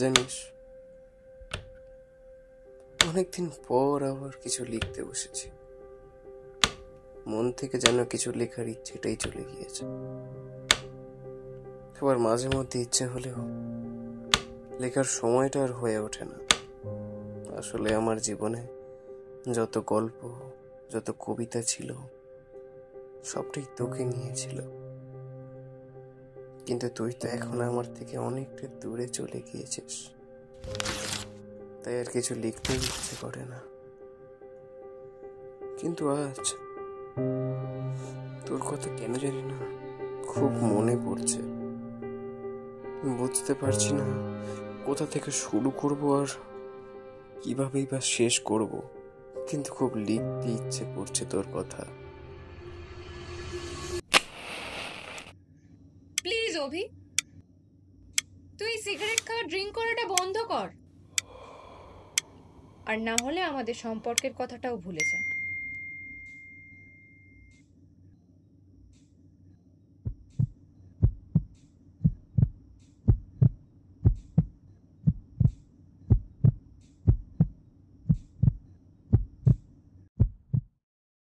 জানিস, অনেকদিন পর আবার কিছু লিখতে বসেছি। মন থেকে যেন কিছু লেখার ইচ্ছেটাই চলে গিয়েছে। আবার মাঝে মধ্যে ইচ্ছে হলেও লেখার সময়টা আর হয়ে ওঠে না। আসলে আমার জীবনে যত গল্প, যত কবিতা ছিল, সবটাই তোকে নিয়েছিল। কিন্তু তুই তো এখন আমার থেকে অনেকটা দূরে চলে গিয়েছিস, তাই আর কিছু লিখতে ইচ্ছে করে না। কিন্তু আজ তোর কথা কেন জানি না খুব মনে পড়ছে। বুঝতে পারছি না কোথা থেকে শুরু করব আর কিভাবেই বা শেষ করব, কিন্তু খুব লিখতে ইচ্ছে করছে তোর কথা। প্লিজ অভি, তুই সিগারেট খাওয়া, ড্রিঙ্ক করাটা বন্ধ কর। আর না হলে আমাদের সম্পর্কের কথাটাও ভুলে যা।